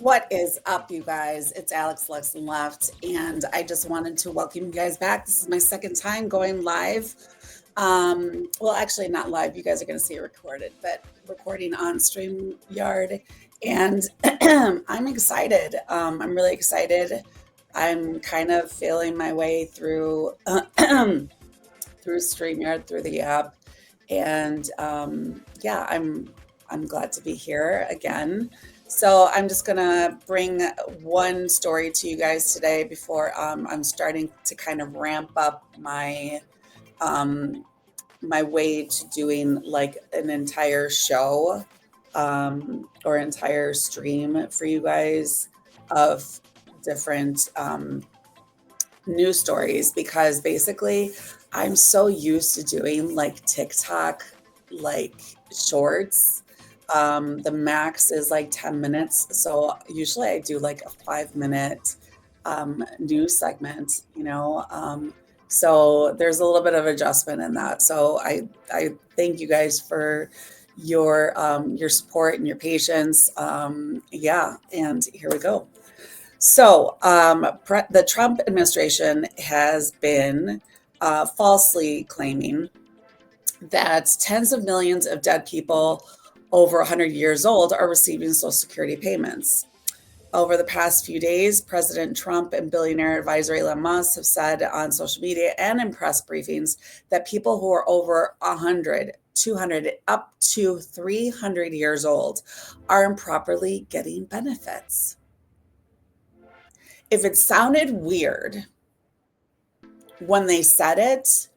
What is up, you guys? It's Alex Lux and Left, and I just wanted to welcome you guys back. This is my second time going live. Well, actually, not live. You guys are going to see it recorded, but recording on StreamYard. And I'm excited. I'm really excited. I'm kind of feeling my way through through StreamYard, through the app, and yeah, I'm glad to be here again. So I'm just gonna bring one story to you guys today before I'm starting to kind of ramp up um, my way to doing like an entire show or entire stream for you guys of different news stories, because basically I'm so used to doing like TikTok like shorts. The max is like 10 minutes. So usually I do like a 5 minute news segment, so there's a little bit of adjustment in that. So I thank you guys for your support and your patience. Yeah, and here we go. So, the Trump administration has been falsely claiming that tens of millions of dead people over 100 years old are receiving Social Security payments. Over the past few days, President Trump and billionaire advisor Elon Musk have said on social media and in press briefings that people who are over 100, 200, up to 300 years old are improperly getting benefits. If it sounded weird when they said it,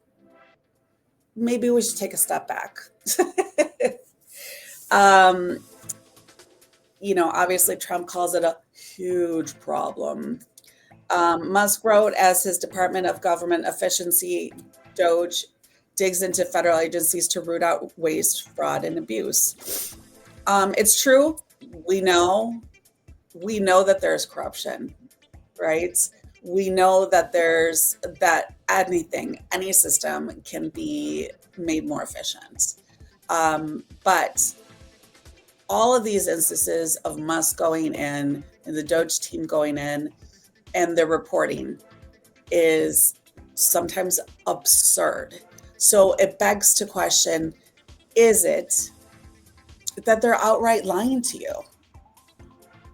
maybe we should take a step back. um, Obviously, Trump calls it a huge problem. Musk wrote, as his Department of Government Efficiency, DOGE, digs into federal agencies to root out waste, fraud, and abuse. It's true. We know that there's corruption, right? We know that any system can be made more efficient. But all of these instances of Musk going in and the DOGE team going in and their reporting is sometimes absurd. So it begs to question, is it that they're outright lying to you?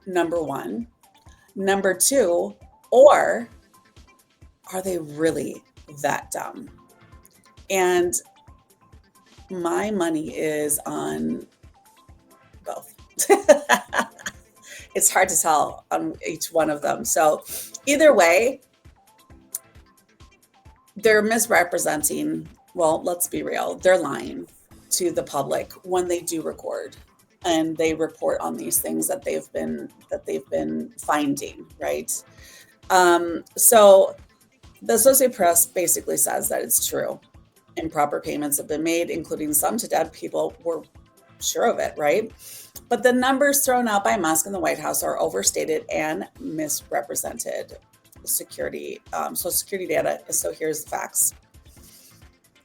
Number one. Number two, or are they really that dumb? And my money is on both. It's hard to tell on each one of them. So either way, they're misrepresenting. Well, let's be real. They're lying to the public when they do record and they report on these things that they've been finding, right? So the Associated Press basically says that it's true. Improper payments have been made, including some to dead people. We're sure of it, right? But the numbers thrown out by Musk in the White House are overstated and misrepresented Social Security data. So here's the facts.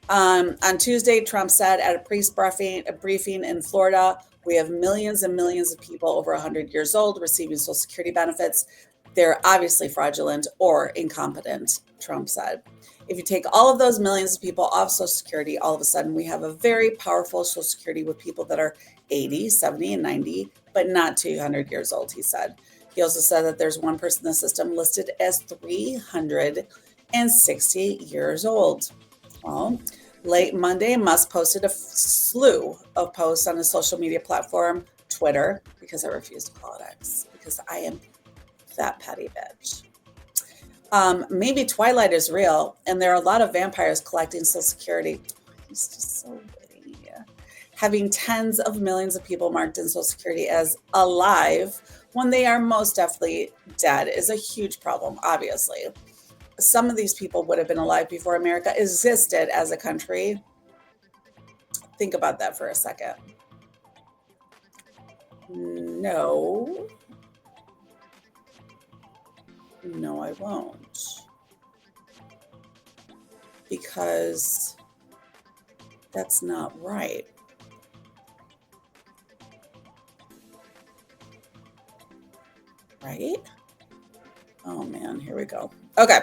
On Tuesday, Trump said at a briefing in Florida, we have millions and millions of people over 100 years old receiving Social Security benefits. They're obviously fraudulent or incompetent, Trump said. If you take all of those millions of people off Social Security, all of a sudden we have a very powerful Social Security with people that are 80, 70, and 90, but not 200 years old, he said. He also said that there's one person in the system listed as 360 years old. Well, late Monday, Musk posted a slew of posts on his social media platform, Twitter, because I refuse to call it X, because I am that petty bitch. Maybe Twilight is real, and there are a lot of vampires collecting Social Security. It's just so witty. Having tens of millions of people marked in Social Security as alive when they are most definitely dead is a huge problem, obviously. Some of these people would have been alive before America existed as a country. Think about that for a second. No, I won't. Because that's not right. right? Oh man, here we go. Okay.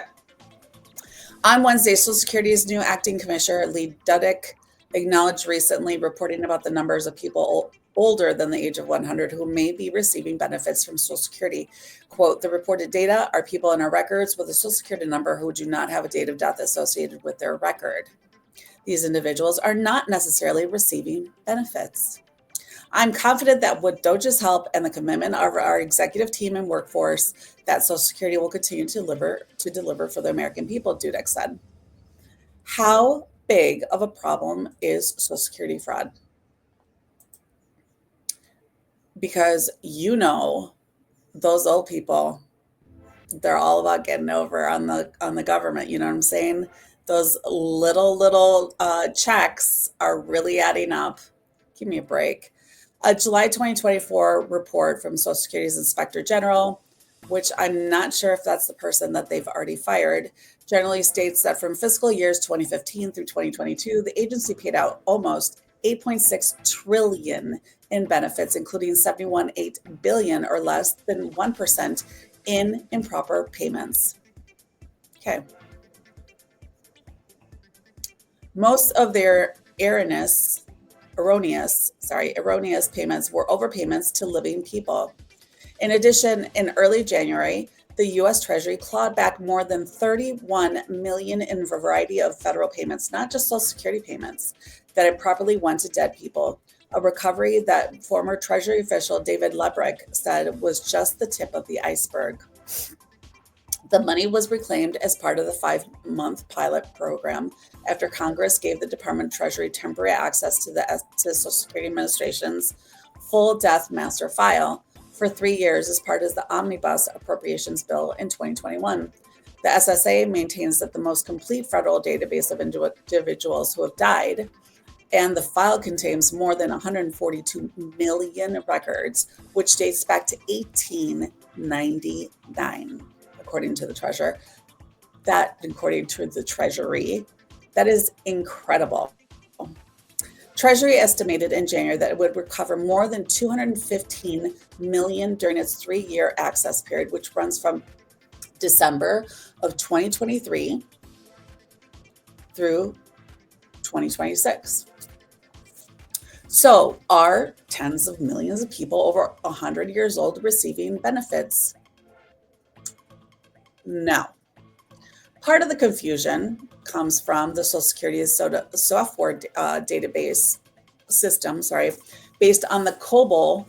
On Wednesday, Social Security's new acting commissioner, Lee Duddick, acknowledged recently reporting about the numbers of people older than the age of 100 who may be receiving benefits from Social Security. Quote, the reported data are people in our records with a Social Security number who do not have a date of death associated with their record. These individuals are not necessarily receiving benefits. I'm confident that with DOGE's help and the commitment of our executive team and workforce, that Social Security will continue to deliver for the American people, Dudek said. How big of a problem is Social Security fraud? Because those old people, they're all about getting over on the government. You know what I'm saying? Those little checks are really adding up. Give me a break. A July 2024 report from Social Security's Inspector General, which I'm not sure if that's the person that they've already fired, generally states that from fiscal years 2015 through 2022, the agency paid out almost 8.6 trillion in benefits, including 71.8 billion or less than 1% in improper payments. Okay. Most of their erroneous payments were overpayments to living people. In addition, in early January, the U.S. Treasury clawed back more than 31 million in a variety of federal payments, not just Social Security payments, that improperly went to dead people. A recovery that former Treasury official David Lebrick said was just the tip of the iceberg. The money was reclaimed as part of the 5-month pilot program after Congress gave the Department of Treasury temporary access to the Social Security Administration's full death master file for 3 years as part of the Omnibus Appropriations Bill in 2021. The SSA maintains that the most complete federal database of individuals who have died, and the file contains more than 142 million records, which dates back to 1899. According to the Treasury, that is incredible. Treasury estimated in January that it would recover more than 215 million during its 3-year access period, which runs from December of 2023 through 2026. So are tens of millions of people over 100 years old receiving benefits? No. Part of the confusion comes from the Social Security software database system, based on the COBOL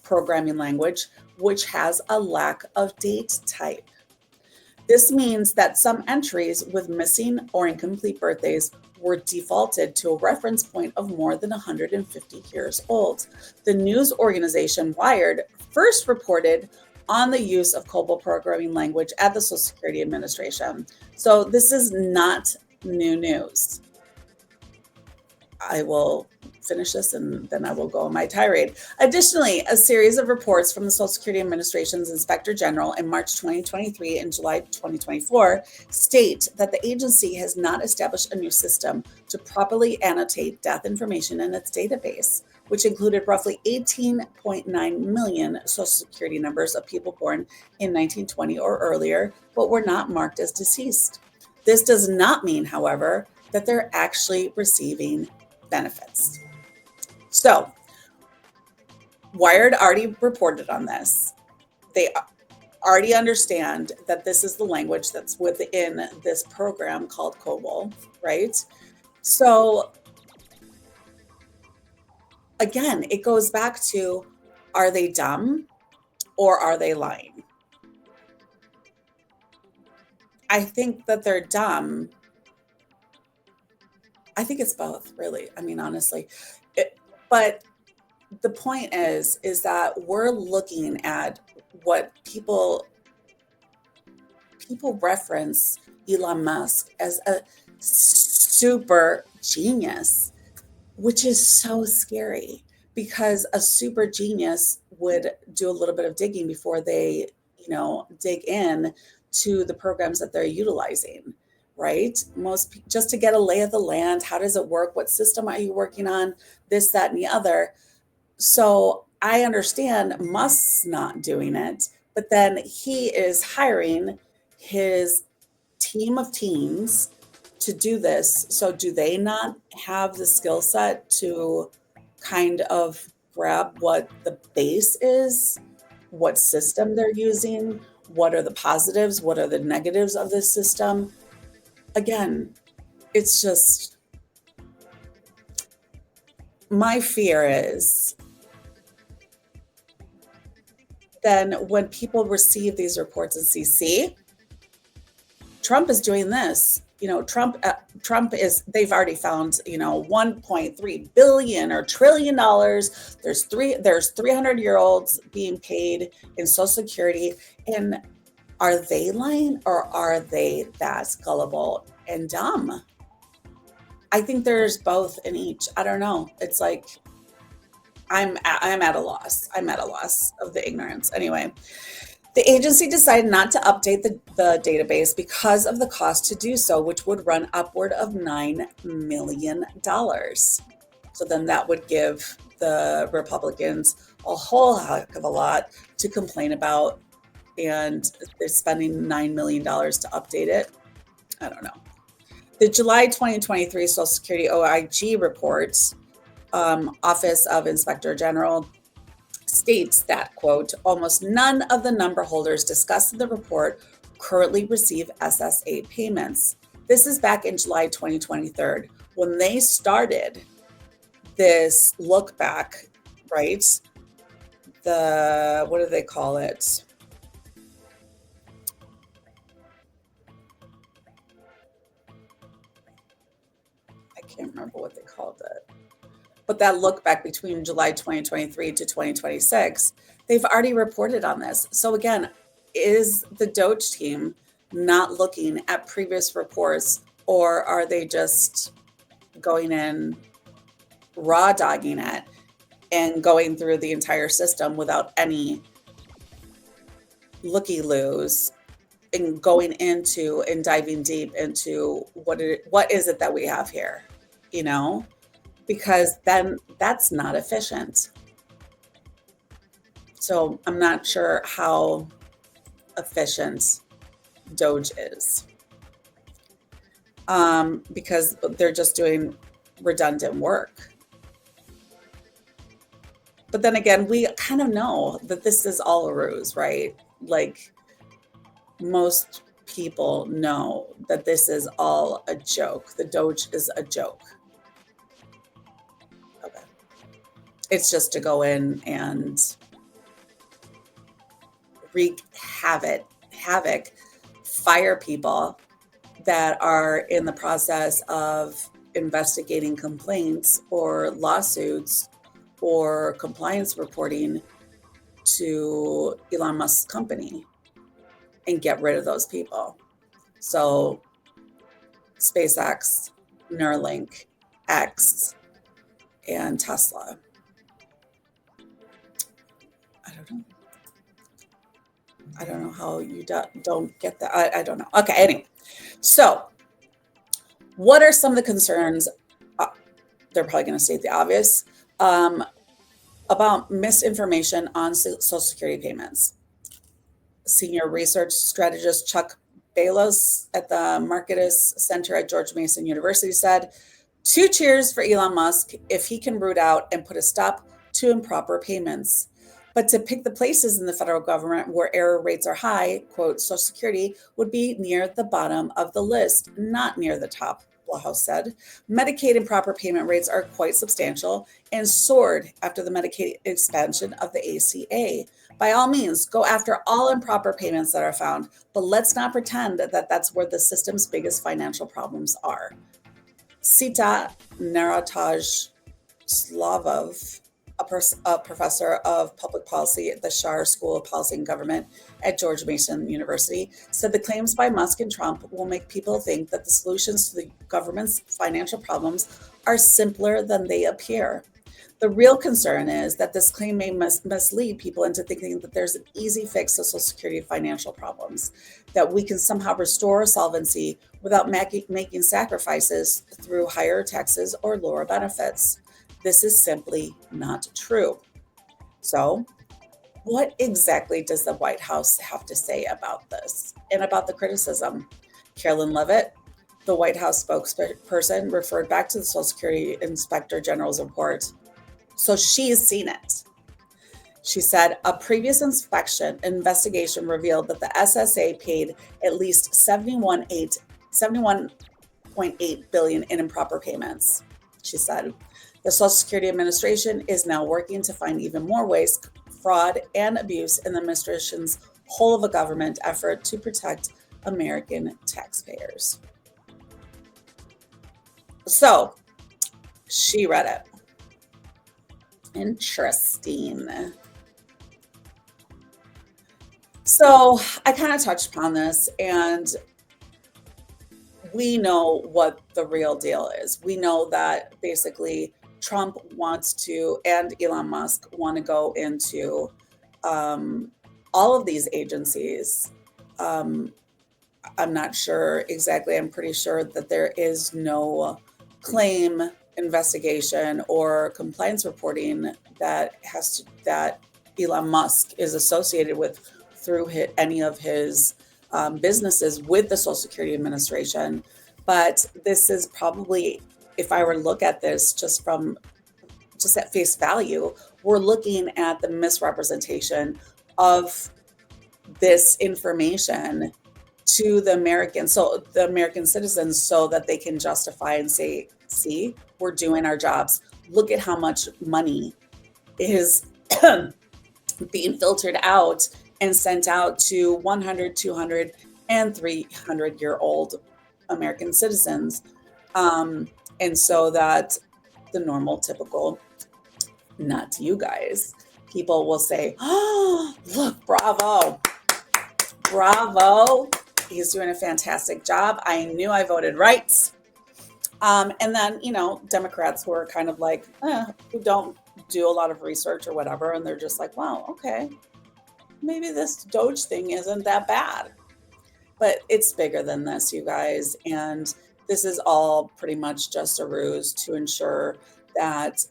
programming language, which has a lack of date type. This means that some entries with missing or incomplete birthdays were defaulted to a reference point of more than 150 years old. The news organization Wired first reported on the use of COBOL programming language at the Social Security Administration. So this is not new news. I will finish this and then I will go on my tirade. Additionally, a series of reports from the Social Security Administration's Inspector General in March 2023 and July 2024 state that the agency has not established a new system to properly annotate death information in its database, which included roughly 18.9 million Social Security numbers of people born in 1920 or earlier, but were not marked as deceased. This does not mean, however, that they're actually receiving benefits. So, Wired already reported on this. They already understand that this is the language that's within this program called COBOL, right? So, again, it goes back to, are they dumb or are they lying? I think that they're dumb. I think it's both, really. I mean, honestly. But the point is that we're looking at what people reference Elon Musk as a super genius, which is so scary because a super genius would do a little bit of digging before they, dig in to the programs that they're utilizing, right? Just to get a lay of the land. How does it work? What system are you working on? This, that, and the other. So I understand Musk's not doing it, But then he is hiring his team of teams to do this. So do they not have the skill set to kind of grab what the base is, what system they're using, what are the positives, what are the negatives of this system? Again, it's just my fear is then when people receive these reports and see, Trump is doing this. Trump is, they've already found, 1.3 billion or trillion dollars. There's 300-year-olds being paid in Social Security. And are they lying or are they that gullible and dumb? I think there's both in each. I don't know. It's like I'm at a loss. I'm at a loss of the ignorance. Anyway, the agency decided not to update the database because of the cost to do so, which would run upward of $9 million. So then that would give the Republicans a whole heck of a lot to complain about, and they're spending $9 million to update it. I don't know. The July 2023 Social Security OIG report, Office of Inspector General, states that, quote, almost none of the number holders discussed in the report currently receive SSA payments. This is back in July 2023 when they started this look back, right? What do they call it? I can't remember what they called it. But that look back between July 2023 to 2026, they've already reported on this. So again, is the DOGE team not looking at previous reports, or are they just going in raw dogging it and going through the entire system without any looky-loos and going into and diving deep into what is it that we have here, because then that's not efficient. So I'm not sure how efficient DOGE is, because they're just doing redundant work. But then again, we kind of know that this is all a ruse, right? Like most people know that this is all a joke. The DOGE is a joke. It's just to go in and wreak havoc, fire people that are in the process of investigating complaints or lawsuits or compliance reporting to Elon Musk's company, and get rid of those people. So SpaceX, Neuralink, X, and Tesla. I don't know how you don't get that. I don't know. Okay, anyway. So what are some of the concerns? They're probably going to state the obvious about misinformation on Social Security payments. Senior research strategist Chuck Balos at the Marketis Center at George Mason University said, 2 cheers for Elon Musk if he can root out and put a stop to improper payments. But to pick the places in the federal government where error rates are high, quote, Social Security would be near the bottom of the list, not near the top, Blahouse said. Medicaid improper payment rates are quite substantial and soared after the Medicaid expansion of the ACA. By all means, go after all improper payments that are found, but let's not pretend that that's where the system's biggest financial problems are. Sita Narataj Slavov, a professor of public policy at the Shar School of Policy and Government at George Mason University, said the claims by Musk and Trump will make people think that the solutions to the government's financial problems are simpler than they appear. The real concern is that this claim may mislead people into thinking that there's an easy fix to Social Security financial problems, that we can somehow restore solvency without making sacrifices through higher taxes or lower benefits. This is simply not true. So What exactly does the White House have to say about this and about the criticism? Carolyn Levitt, the White House spokesperson, referred back to the Social Security Inspector General's report. So she's seen it. She said a previous investigation revealed that the SSA paid at least $71.8 billion in improper payments. She said the Social Security Administration is now working to find even more waste, fraud, and abuse in the administration's whole of a government effort to protect American taxpayers. So she read it. Interesting. So I kind of touched upon this, and we know what the real deal is. We know that basically Trump wants to, and Elon Musk want to go into all of these agencies. I'm not sure exactly. I'm pretty sure that there is no claim, investigation, or compliance reporting that Elon Musk is associated with through any of his businesses with the Social Security Administration. But this is probably, if I were to look at this just at face value, we're looking at the misrepresentation of this information to the American citizens, so that they can justify and say, see, we're doing our jobs. Look at how much money is being filtered out and sent out to 100, 200, and 300-year-old American citizens. And so that the normal, typical, not you guys, people will say, oh, look, bravo. He's doing a fantastic job. I knew I voted right. And then, Democrats who are kind of like, who don't do a lot of research or whatever. And they're just like, wow, okay, maybe this DOGE thing isn't that bad. But it's bigger than this, you guys. And this is all pretty much just a ruse to ensure that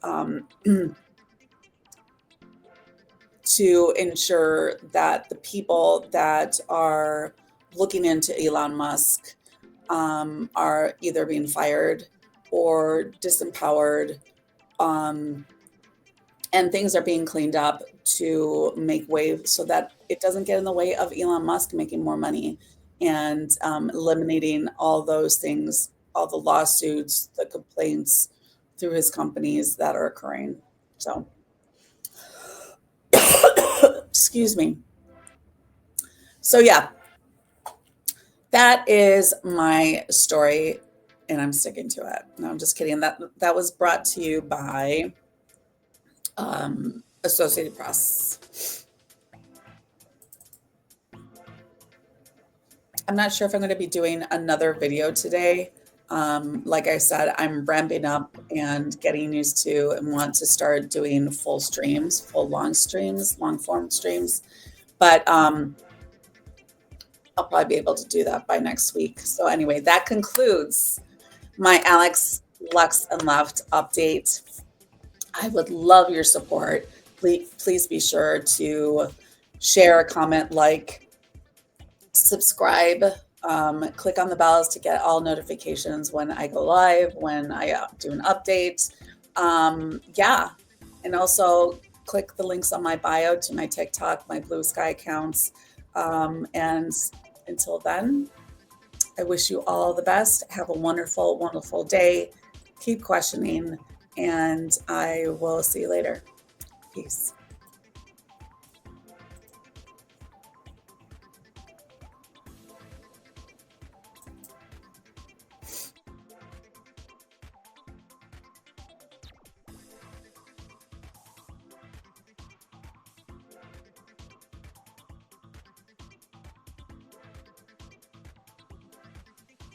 the people that are looking into Elon Musk are either being fired or disempowered, and things are being cleaned up to make way so that it doesn't get in the way of Elon Musk making more money and eliminating all those things, all the lawsuits, the complaints through his companies that are occurring. So, excuse me. So yeah, that is my story, and I'm sticking to it. No, I'm just kidding. That was brought to you by Associated Press. I'm not sure if I'm going to be doing another video today. Like I said, I'm ramping up and getting used to and want to start doing full long form streams. But I'll probably be able to do that by next week. So anyway, that concludes my Alex Lux and Left update. I would love your support. Please be sure to share, comment, like, subscribe, click on the bells to get all notifications when I go live, when I do an update. And also click the links on my bio to my TikTok, my Blue Sky accounts. And until then, I wish you all the best. Have a wonderful, wonderful day. Keep questioning, and I will see you later. Peace.